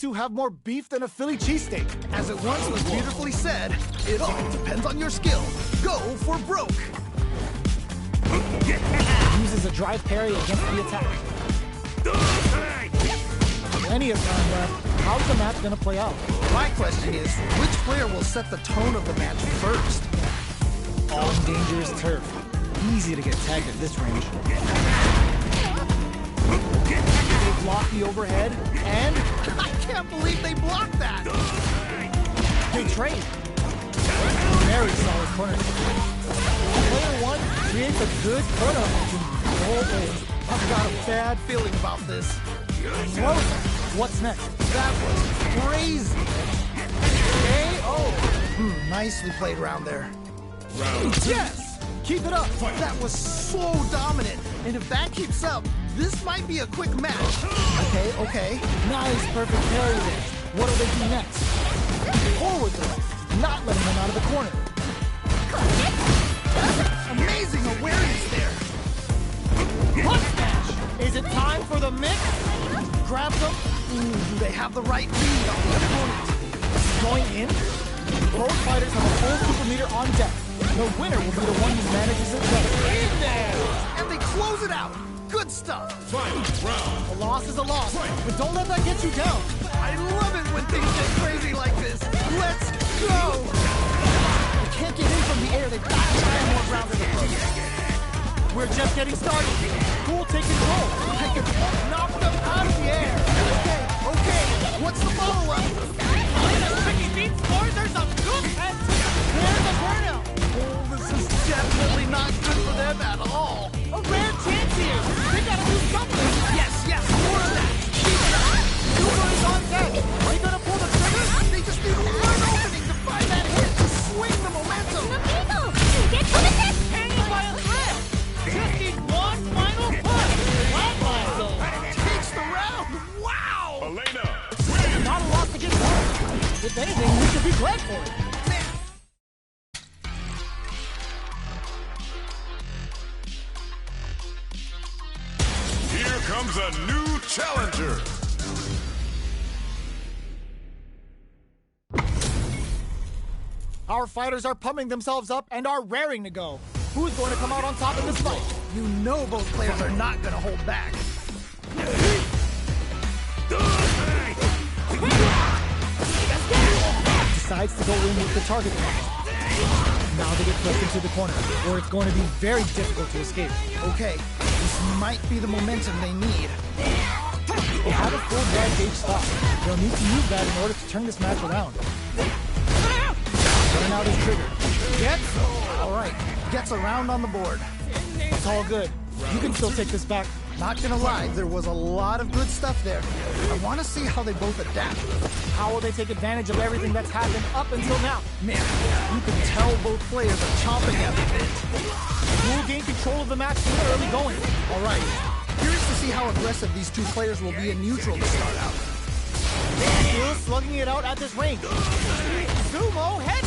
two have more beef than a Philly cheesesteak. As it once was beautifully said, it all depends on your skill. Go for broke. Uses a drive parry against the attack. Plenty of time left. How's the match gonna play out? My question is, which player will set the tone of the match first? All dangerous turf. Easy to get tagged at this range. They block the overhead, and I can't believe they blocked that! they trade. Very solid corner. Player one creates a good corner opportunity. Oh, I've got a bad feeling about this. well, what's next? That was crazy. KO. Nicely played round there. Yes! Keep it up. That was so dominant. And if that keeps up, this might be a quick match. Okay. Nice, perfect parry there. What do they do next? Forward throw. Not letting them out of the corner. Amazing awareness there. What smash? Is it time for the mix? Grab them. Do they have the right lead on the opponent? Going in. Both fighters have a full super meter on deck. The winner will be the one who manages it better. In there! And they close it out. Good stuff. A loss is a loss, but don't let that get you down. I love it when things get crazy like this. Let's go. They can't get in from the air. They've got to try a more grounded approach. We're just getting started. Who will take control? I can knock them out of the air. Okay. What's the follow-up? There's a good head. There's a burnout. Oh, this is definitely not good for them at all. A rare chance here. They gotta do something. Yes, more of that. Keep it up. Everybody's on deck. Are you gonna pull the trigger? They just need one opening to find that hit to swing the momentum. Hanging by a thread. Just need one final push. Takes the round. Wow. Not a lot to get wrong. If anything, we should be glad for it. Here comes a new challenger. Our fighters are pumping themselves up and are raring to go. Who's going to come out on top in this fight? You know both players are not going to hold back. Decides to go in with the target punch. Now they get pressed into the corner, where it's going to be very difficult to escape. Okay, this might be the momentum they need. They have a full drive gauge stop. They'll need to use that in order to turn this match around. Burn out his trigger. All right, gets a round on the board. It's all good. You can still take this back. Not gonna lie, there was a lot of good stuff there. I want to see how they both adapt. How will they take advantage of everything that's happened up until now? Man, you can tell both players are chomping at the bit. Who will gain control of the match in the early going? All right, curious to see how aggressive these two players will be in neutral to start out. Still slugging it out at this range. Sumo head.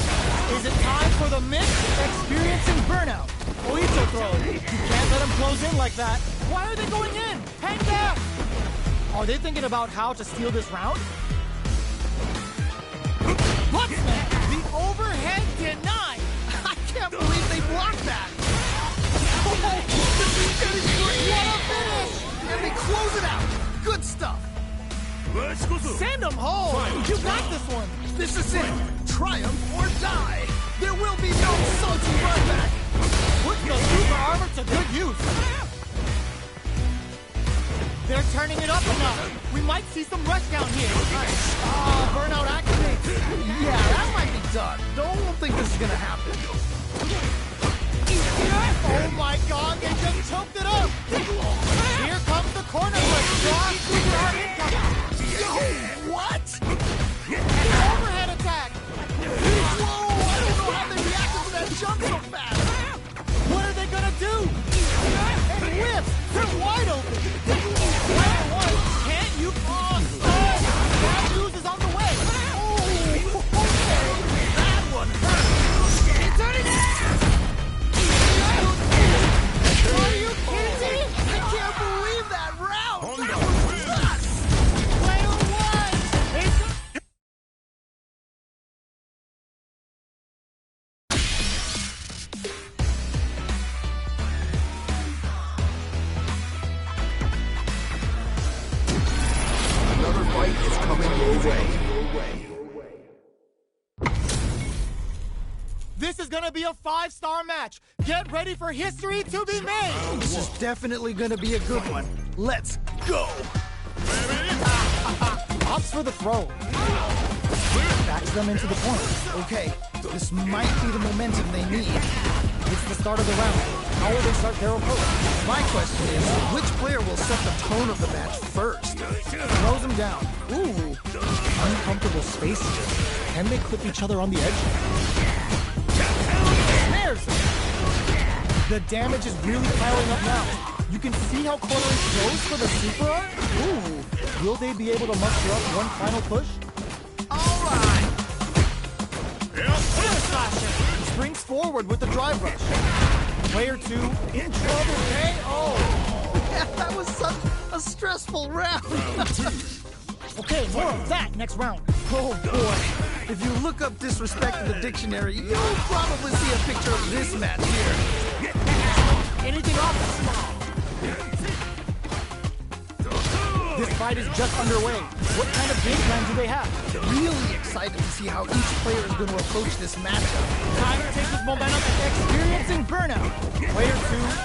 Is it time for the mix? Experiencing burnout. Oito throw. You can't let him close in like that. Why are they going in? Hang back. Are they thinking about how to steal this round? Butt smash. The overhead denied. I can't believe they blocked that. Oh, this is getting great. What a finish. And they close it out. Good stuff. Send them home. You got this one. This is it. Triumph or die. There will be no salty run back. Put the super armor to good use. They're turning it up enough. We might see some rush down here. Burnout activates. Yeah, that might be done. Don't think this is gonna happen. Oh my god, they just choked it up. Here comes the corner with strong super arm incoming. What? Overhead attack. Whoa, I don't know how they reacted to that jump so fast. What are they gonna do? And whips. They're wide open. Player one, can't you? Bad news is on the way. Oh, okay. That one hurt. It's turning it. Are you kidding? I can't believe that round. That was nuts. Player one. your way. This is gonna be a 5-star match. Get ready for history to be made. This is definitely gonna be a good one. Let's go. Opts for the throw. Backs them into the corner. Okay, this might be the momentum they need. It's the start of the round. How will they start their approach? My question is, which player will set the tone of the match first? Throws them down. Ooh, uncomfortable space. Can they clip each other on the edge? Snares! The damage is really piling up now. You can see how cornering goes for the super art. Ooh, will they be able to muster up one final push? Alright! Air slasher! Springs forward with the drive rush. Player 2 in trouble. KO! Yeah, that was such a stressful round. Okay, more of that next round. Oh boy. If you look up disrespect in the dictionary, you'll probably see a picture of this match here. Anything off? This fight is just underway. What kind of game plan do they have? Really excited to see how each player is going to approach this matchup. Time to take his momentum and experiencing burnout. Player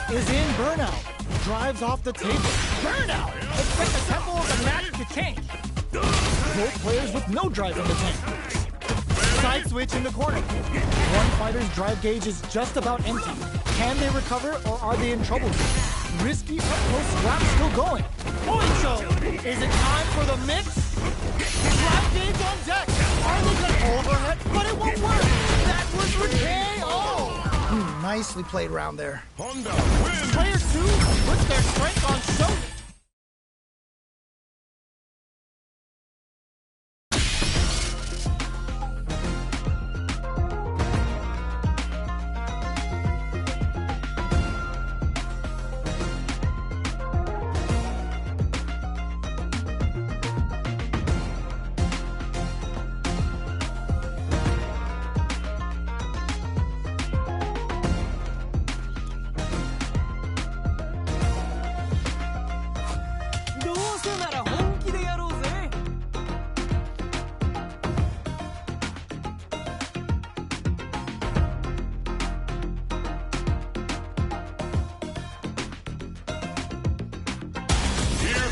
2 is in burnout. Drives off the table. Burnout! Expect the tempo of the match to change. Both players with no drive in the tank. Side switch in the corner. One fighter's drive gauge is just about empty. Can they recover or are they in trouble? Risky up-close slap still going. Oicho! Is it time for the mix? Drive gauge on deck. Are they going overhead? But it won't work. That was for KO. Nicely played round there. Honda wins. Player 2 puts their strength on show.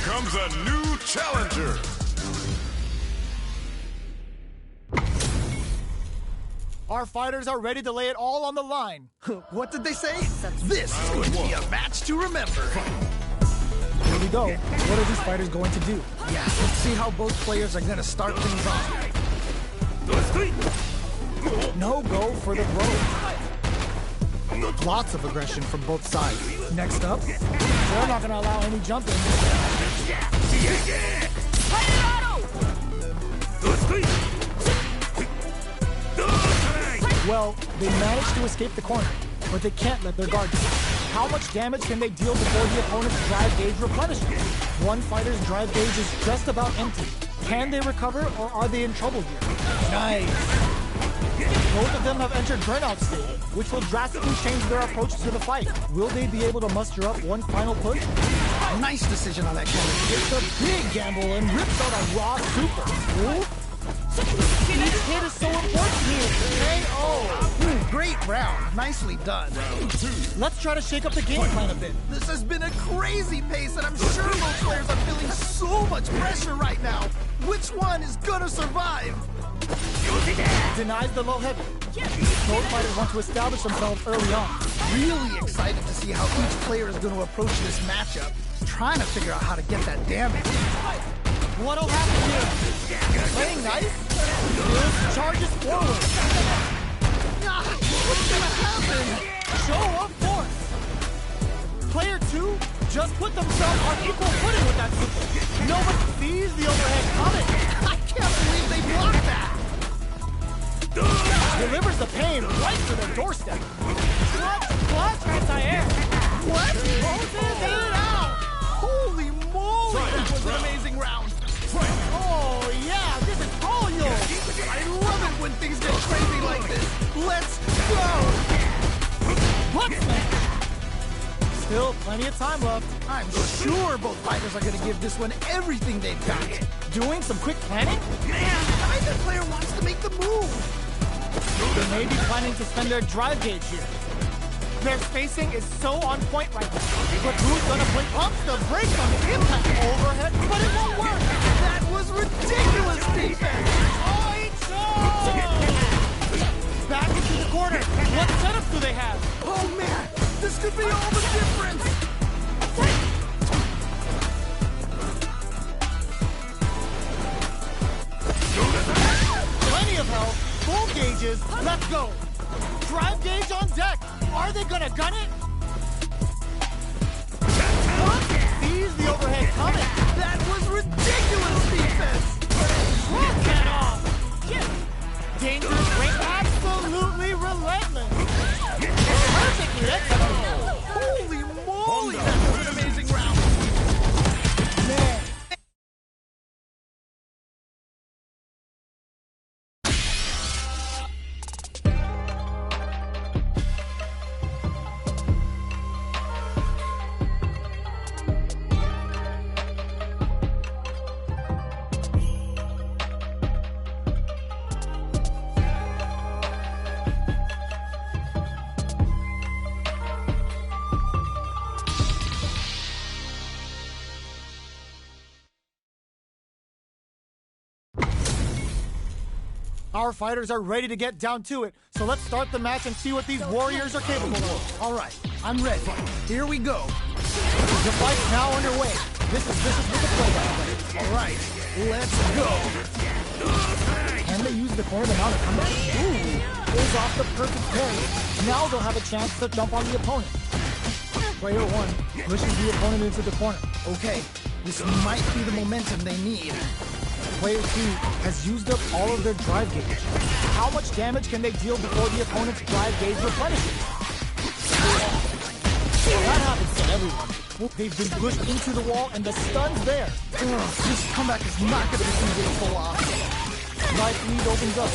Comes a new challenger. Our fighters are ready to lay it all on the line. What did they say? This is going to be a match to remember. Here we go. What are these fighters going to do? Yeah, let's see how both players are going to start things off. No go for the throw. Lots of aggression from both sides. Next up, they're not going to allow any jumping. Well, they managed to escape the corner, but they can't let their guard down. How much damage can they deal before the opponent's drive gauge replenishes? One fighter's drive gauge is just about empty. Can they recover or are they in trouble here? Nice. Both of them have entered burnout state, which will drastically change their approach to the fight. Will they be able to muster up one final push? Nice decision on that corner. It's a big gamble and rips out a raw super. Each hit is so important here. KO. Great round. Nicely done. Let's try to shake up the game plan a bit. This has been a crazy pace, and I'm sure both players are feeling so much pressure right now. Which one is gonna survive? Denies the low heavy. Both fighters want to establish themselves early on. Really excited to see how each player is going to approach this matchup. Trying to figure out how to get that damage. What'll happen here? Playing nice? This charges forward. What's gonna happen? Show of force. Player 2 just put themselves on equal footing with that super. Nobody sees the overhead coming. I can't believe they blocked that. Delivers the pain right to their doorstep. Clutch anti-air. What? Closes it out. Holy moly! That was an amazing round. Oh yeah, this is polio. I love it when things get crazy like this. Let's go. Butt smash. Still plenty of time left. I'm sure both fighters are gonna give this one everything they've got. Doing some quick planning? Man, either player wants to make the move. They may be planning to spend their drive gauge here. Their spacing is so on point right now. But who's gonna pump the brakes on the impact overhead? But it won't work! That was ridiculous defense! Back into the corner. What setups do they have? Oh man, this could be all the difference! Plenty of health, full gauges, let's go! Drive gauge on deck! Are they gonna gun it? Sees the overhead coming! That was ridiculous defense! Look that off! Dangerous ring, absolutely relentless! Perfectly executed! Holy moly, that was an amazing round! Man! Our fighters are ready to get down to it, so let's start the match and see what these warriors are capable of. All right, I'm ready. Here we go. The fight's now underway. This is with the play. All right, let's go. Can they use the corner to mount a comeback? Ooh, pulls off the perfect parry. Now they'll have a chance to jump on the opponent. Player 1 pushes the opponent into the corner. Okay, this might be the momentum they need. Player 2 has used up all of their drive gauge. How much damage can they deal before the opponent's drive gauge replenishes? Well, that happens to everyone. They've been pushed into the wall and the stun's there. This comeback is not going to be easy to pull off. Life lead opens up.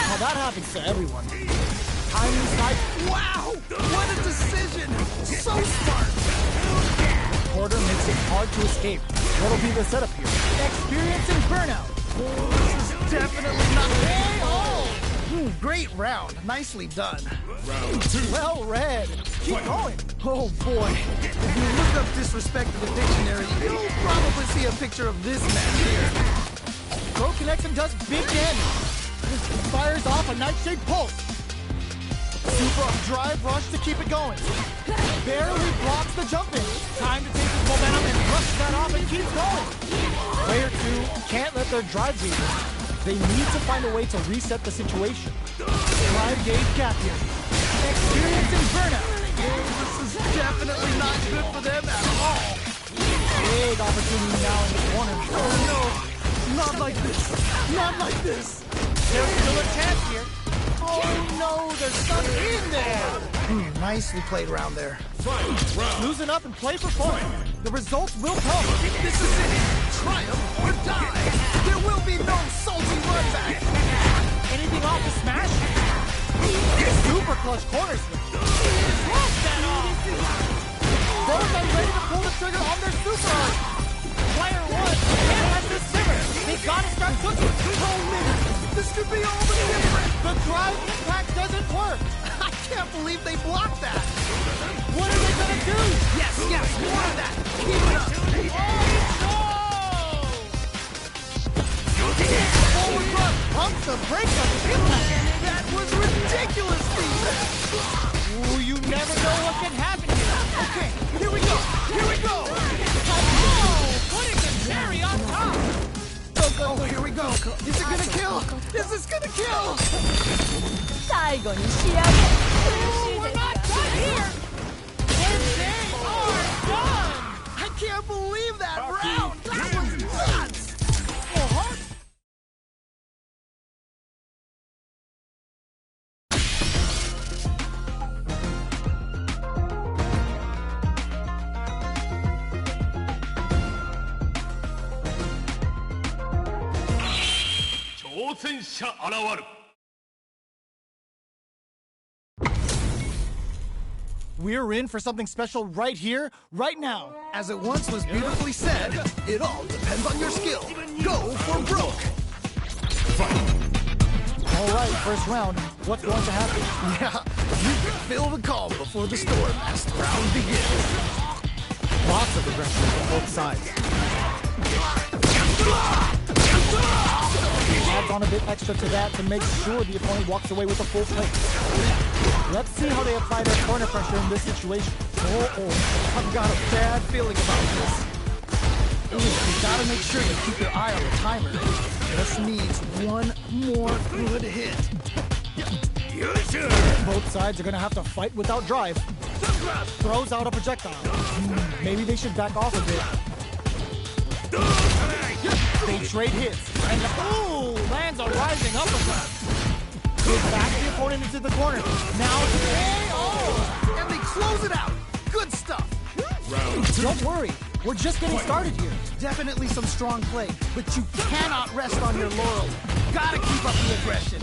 Now that happens to everyone. Timing side. Wow! What a decision! So smart! Porter makes it hard to escape. What'll be the setup here? Experiencing burnout. This is definitely not great round. Nicely done. Round 2. Well read. Keep going. Oh boy. If you look up disrespect in the dictionary, you'll probably see a picture of this man here. Throw connects and does big damage. Fires off a nightshade pulse. Super drive rush to keep it going. Barely blocks the jump in. Time to take his momentum and brush that off and keep going. Player 2 can't let their drive gauge in. They need to find a way to reset the situation. Drive gauge gap here. Experiencing burnout. This is definitely not good for them at all. Big opportunity now in the corner. Oh no, not like this. Not like this. There's still a chance here. Oh no, there's some in there. Nicely played round there. Fight round. Loosen up and play for fun. The results will come. This is it. Triumph or die. There will be no salty run back. Anything off the smash? Super clutch corner swing. Lock that off. Both are ready to pull the trigger on their super arc. Player 1 can't let this simmer. They gotta start cooking. Oh man, this could be all the different. The drive impact doesn't work. I can't believe they blocked that. What are they gonna do? Yes, more of that. Keep it up. Forward run pumps the brakes on the impact. That was ridiculous defense. Ooh, you never know what can happen here. Okay, here we go. Here we go. Oh, putting the cherry on top. Oh, here we go. Is it gonna kill? Is this gonna kill? 最後に仕上げ。 We're not done here. They are done. I can't believe that round. That was nuts. Uh-huh. 挑戦者現る。We're in for something special right here, right now. As it once was beautifully said, it all depends on your skill. Go for broke. All right, first round. What's going to happen? Yeah, you can feel the calm before the storm as the round begins. Lots of aggression from both sides. Adds on a bit extra to that to make sure the opponent walks away with a full plate. Let's see how they apply their corner pressure in this situation. I've got a bad feeling about this. You gotta make sure you keep your eye on the timer. Just needs one more good hit. Both sides are gonna have to fight without drive. Throws out a projectile. Maybe they should back off a bit. They trade hits. And lands a rising uppercut. They back the opponent into the corner. Now And they close it out. Good stuff. don't worry. We're just getting started here. Definitely some strong play, but you cannot rest on your laurels. Gotta keep up the aggression.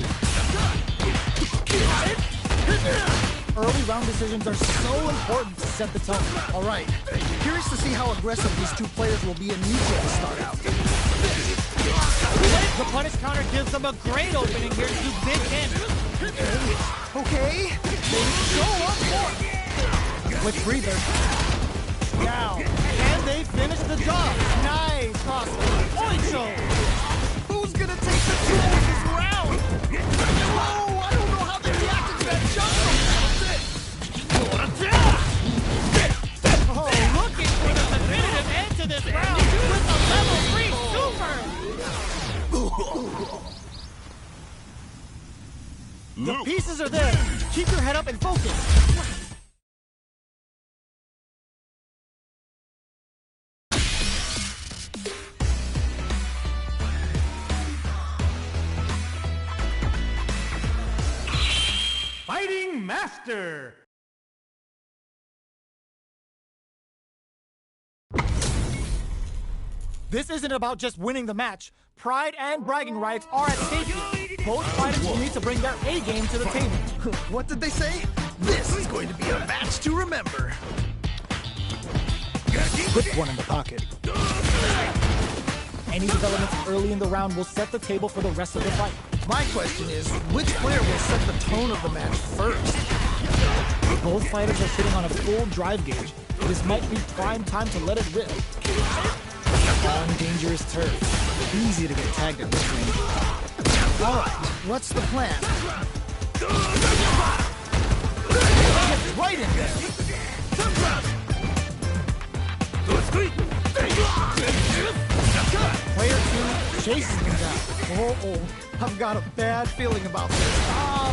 Early round decisions are so important to set the tone. All right. Curious to see how aggressive these two players will be initially to start out. The punish counter gives them a great opening here to do big hits. Okay. They show up more. Quick breather. Now, can they finish the job? Nice cross. Oicho! Who's gonna take the two in this round? Oh, I don't know how they reacted to that jump. Oh, looking for the definitive end to this round with a level 3 super! The pieces are there. Keep your head up and focus. Fighting Master! This isn't about just winning the match. Pride and bragging rights are at stake here. Both fighters will need to bring their A game to the table. What did they say? This is going to be a match to remember. Put one in the pocket. Any developments early in the round will set the table for the rest of the fight. My question is, which player will set the tone of the match first? Both fighters are sitting on a full drive gauge. This might be prime time to let it rip. On dangerous turf. Easy to get tagged at this range. All right, what's the plan? Right in there. Player 2 chases him down. I've got a bad feeling about this.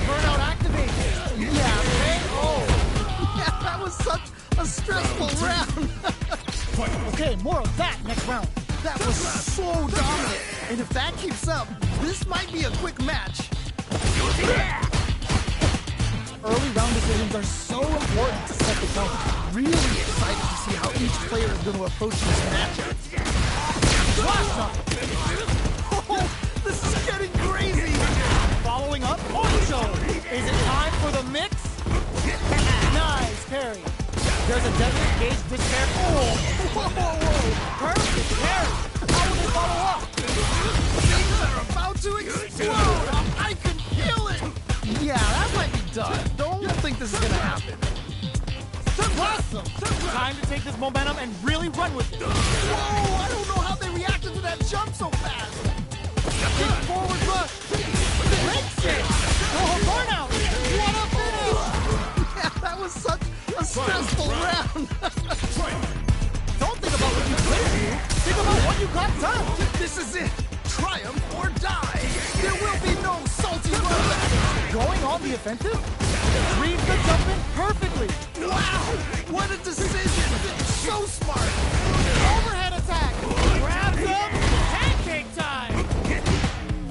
Burnout activated. Yeah, that was such a stressful round. Okay, more of that next round. That was so dominant. And if that keeps up, this might be a quick match. Early round decisions are so important to set the tone. Really excited to see how each player is going to approach this matchup. Oh, this is getting crazy. Following up, Oicho. Is it time for the mix? Nice parry. There's a definite gauge despair. Whoa. Perfect parry. How will they follow up? Things are about to explode. I can feel it. Yeah, that might be done. Don't think this is going to happen. Awesome. Time to take this momentum and really run with it. Whoa, I don't know how they reacted to that jump so fast. Big forward rush. Breaks it. Burnout. What a finish. Yeah, that was such a stressful round. Don't think about what you could do. Think about what you got done. This is it. Triumph or die. There will be no salty blowback. Going on the offensive? Reads the jump in perfectly. Wow, what a decision. So smart. Overhead attack. Grabs him. Pancake time.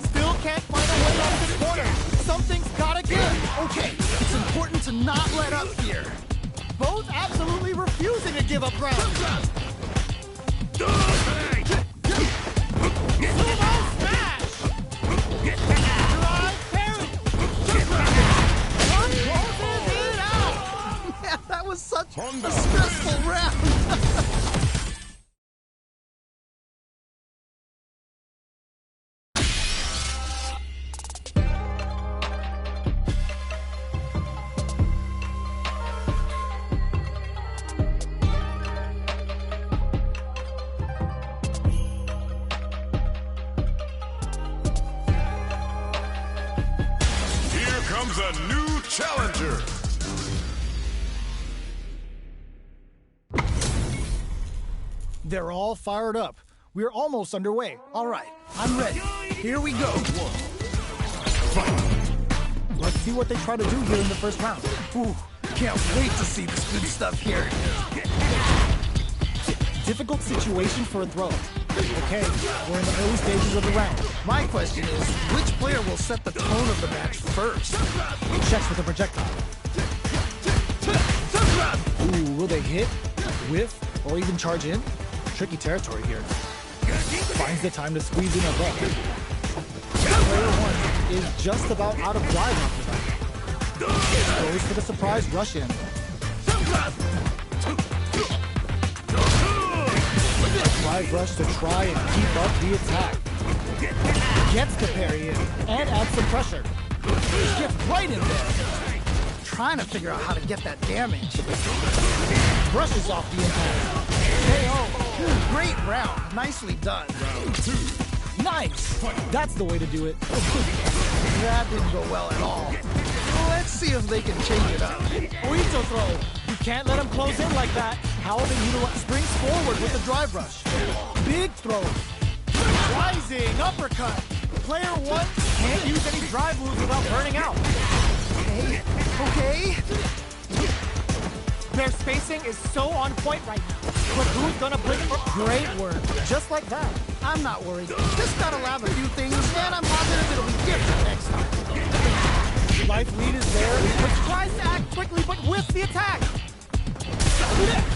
Still can't find a way out of this corner. Something's gotta give. Okay, it's important to not let up here. Both absolutely refusing to give up ground. Sumo smash! Drive parry! Closes it out! Man, that was so Choose a new challenger. They're all fired up. We're almost underway. All right, I'm ready. Here we go. Let's see what they try to do here in the first round. Ooh, can't wait to see this good stuff here. Difficult situation for a throw. Okay, we're in the early stages of the round. My question is, which player will set the tone of the match first? Checks with the projectile. Ooh, will they hit, whiff, or even charge in? Tricky territory here. Finds the time to squeeze in a buck. Player one is just about out of drive after that. Goes for the surprise rush in. Drive rush to try and keep up the attack. Gets the parry in and adds some pressure. Gets right in there. Trying to figure out how to get that damage. Brushes off the impact. KO. Great round. Nicely done. Round 2. Nice. That's the way to do it. That didn't go well at all. Let's see if they can change it up. Oito throw. You can't let him close in like that. How they springs forward with the drive rush. Big throw. Rising uppercut. Player one can't use any drive moves without burning out. Okay. Their spacing is so on point right now. But who's gonna blink for great work? Just like that. I'm not worried. Just gotta lab a few things, and I'm positive it'll be different next time. Life lead is there, but tries to act quickly, but whiffs the attack.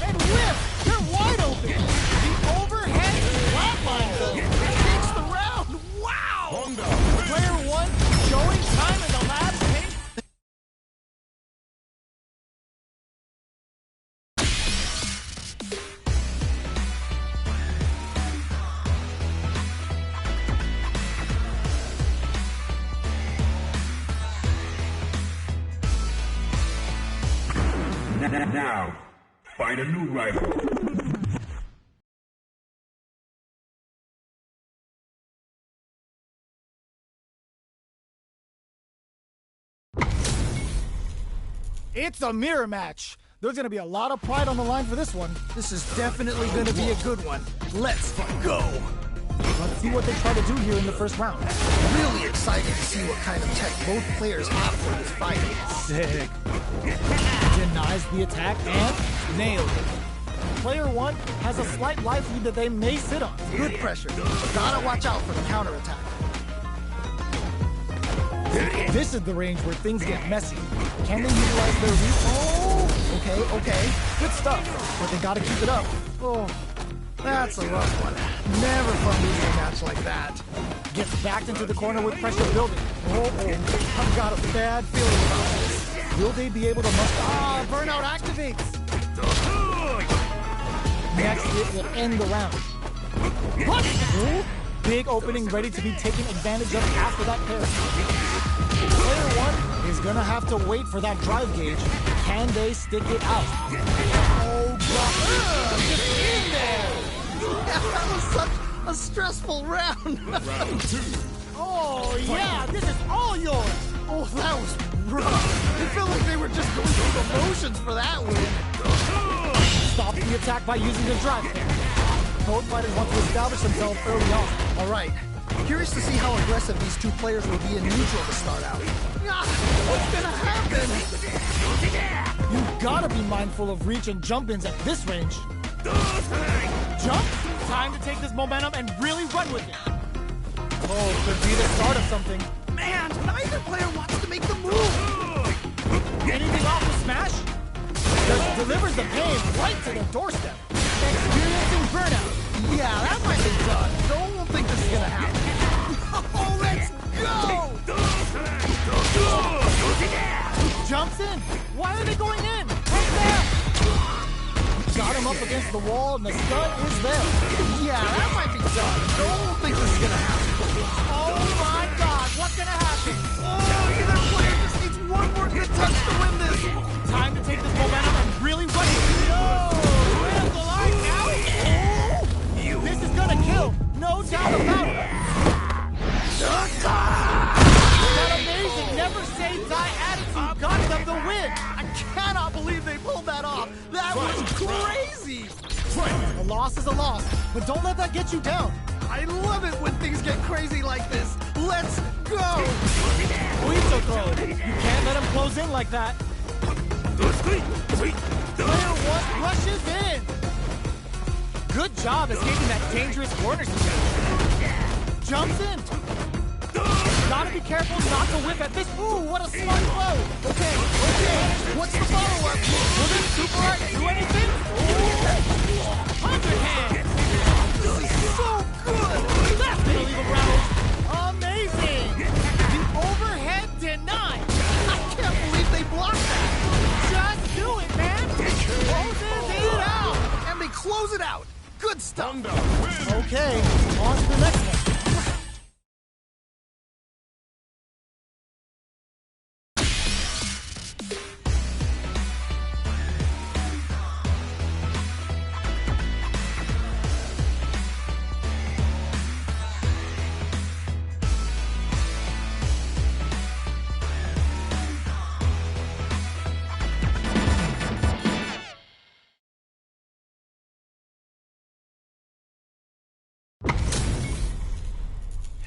And whiff! They're wide open! The overhead flatline though takes the round! Wow! Player one showing time in the lab pace. Now, find a new rival. It's a mirror match. There's gonna be a lot of pride on the line for this one. This is definitely gonna be a good one. Let's go. Let's see what they try to do here in the first round. Really excited to see what kind of tech both players have for this fight. Sick. Denies the attack and nailed it. Player one has a slight life lead that they may sit on. Good pressure. Gotta watch out for the counterattack. This is the range where things get messy. Can they utilize their reach? Oh, okay. Good stuff, but they gotta keep it up. Oh, that's a rough one. Never fun losing a match like that. Gets backed into the corner with pressure building. I've got a bad feeling about this. Will they be able to muster? Burnout activates. Next hit will end the round. What? Big opening ready to be taken advantage of after that parry. Player one is gonna have to wait for that drive gauge. Can they stick it out? Oh god! Just in there! That was such a stressful round. Round 2. Oh yeah, this is all yours! Oh, that was rough. It felt like they were just going through the motions for that win. Stops the attack by using the drive parry. Both fighters want to establish themselves early on. All right. Curious to see how aggressive these two players will be in neutral to start out. What's gonna happen? You gotta be mindful of reach and jump-ins at this range. Jump? Time to take this momentum and really run with it. Oh, could be the start of something. Man, neither player wants to make the move. Anything off the smash? Just delivers the pain right to their doorstep. Experiencing burnout. Yeah, that might be done. Don't think this is gonna happen. Oh, let's go! Jumps in. Why are they going in? Right there. Got him up against the wall, and the stun is there. Yeah, that might be done. Don't think this is gonna happen. Oh my God! What's gonna happen? Oh, either player just needs one more good touch to win this. Time to take this momentum and really run it. No! Rid of the line now. Oh! This is gonna kill. No doubt about it. That amazing, never say die attitude. loss is a loss, but don't let that get you down. I love it when things get crazy like this. Let's go! Oito throw. You can't let him close in like that. Player 1 rushes in. Good job escaping that dangerous corner situation. Jumps in. Gotta be careful not to whip at this. Ooh, what a smart blow. Okay. What's the follow-up? Will this super art do anything? 100 hand. This is so good. That's gonna leave him rattled. Amazing. The overhead denied. I can't believe they blocked that. Just do it, man. Closes it out. And they close it out. Good stuff. Okay, on to the next one.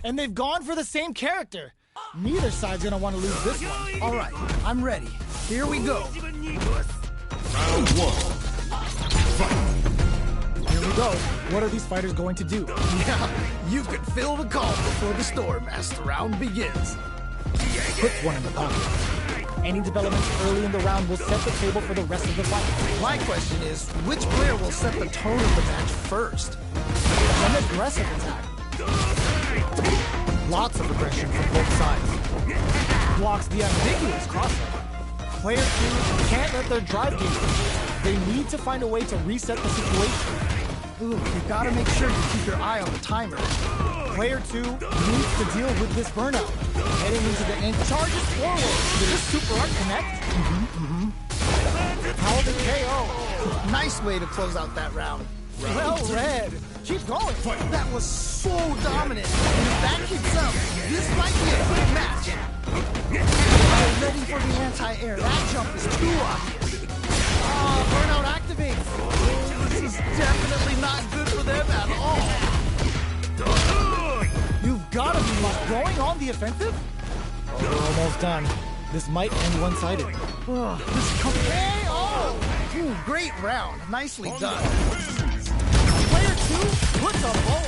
And they've gone for the same character. Neither side's gonna want to lose this one. All right, I'm ready. Here we go. Round 1. Fight. Here we go. What are these fighters going to do? Yeah, you can feel the call before the storm as the round begins. Puts one in the pocket. Any developments early in the round will set the table for the rest of the fight. My question is, which player will set the tone of the match first? An aggressive attack. Lots of aggression from both sides. Blocks the ambiguous crossover. Player 2 can't let their drive game. They need to find a way to reset the situation. Ooh, you gotta make sure you keep your eye on the timer. Player 2 needs to deal with this burnout. Heading into the end, charges forward. Did this super art connect? How the KO? Nice way to close out that round. Well read. Keep going. That was so dominant. And if that keeps up, this might be a quick match. I'm ready for the anti-air. That jump is too obvious. Burnout activates. This is definitely not good for them at all. You've got to be going on the offensive? Oh, we're almost done. This might end one-sided. This KO! Ooh, great round. Nicely done. Player 2 puts a ball.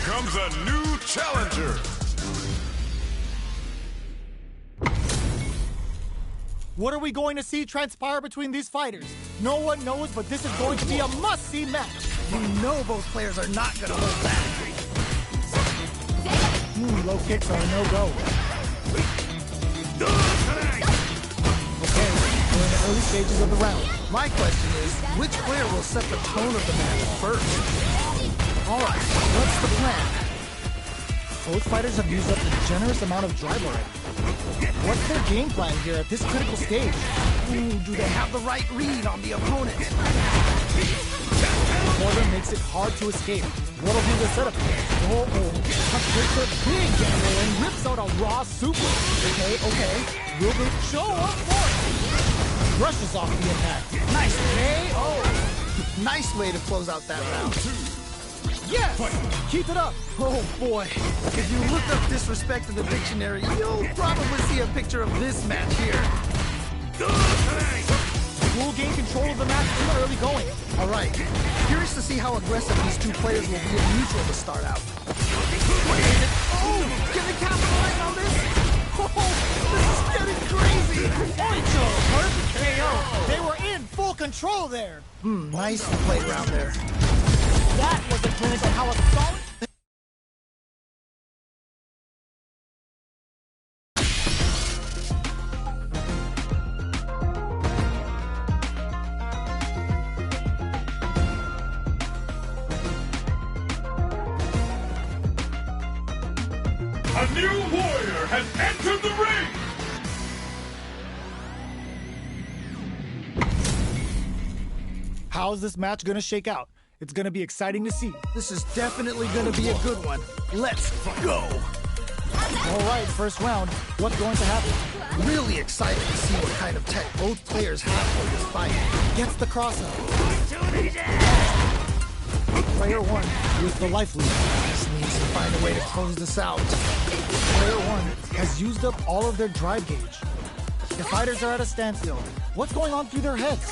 Comes a new challenger. What are we going to see transpire between these fighters? No one knows, but this is going to be a must-see match. You know both players are not going to hold back. Low kicks are a no-go. Okay, we're in the early stages of the round. My question is, which player will set the tone of the match first? All right, what's the plan? Both fighters have used up a generous amount of drive already. What's their game plan here at this critical stage? Ooh, do they have the right read on the opponent? before them makes it hard to escape. What'll be the setup? Oh, Touch takes a big gamble and rips out a raw super. Okay. Will they show up for it? Brushes off the impact. Nice KO. Nice way to close out that round. Yes! Keep it up. Oh boy. If you look up disrespect in the dictionary, you'll probably see a picture of this match here. Will gain control of the match in the early going. All right. Curious to see how aggressive these two players will be in neutral to start out. Oh! Can they capitalize on this? Oh! This is getting crazy! Oicho! Perfect KO! They were in full control there! Nice played round there. That was a glimpse of how a solid... A new warrior has entered the ring! How's this match gonna shake out? It's gonna be exciting to see. This is definitely gonna be a good one. Let's go! Alright, first round. What's going to happen? Really excited to see what kind of tech both players have for this fight. Gets the crossover. Player 1 with the life lead. Just needs to find a way to close this out. Player 1 has used up all of their drive gauge. The fighters are at a standstill. What's going on through their heads?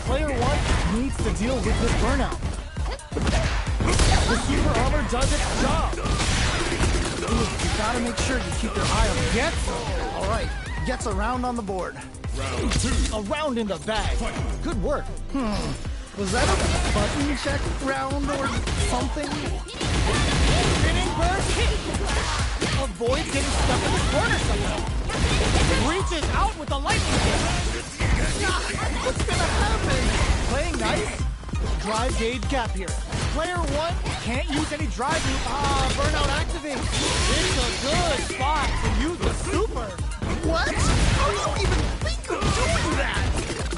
Player 1 needs to deal with this burnout. The super armor does its job. You gotta make sure you keep your eye on Gets All right, gets a round on the board. Round 2. a round in the bag. Good work. Was that a button check round or something? Spinning bird kick. Avoids getting stuck in the corner somehow. Reaches out with the lightning kick. What's gonna happen? Playing nice. Drive gauge gap here. Player 1 can't use any drive. Burnout activates. It's a good spot to use the super. What? How do you even think of doing that?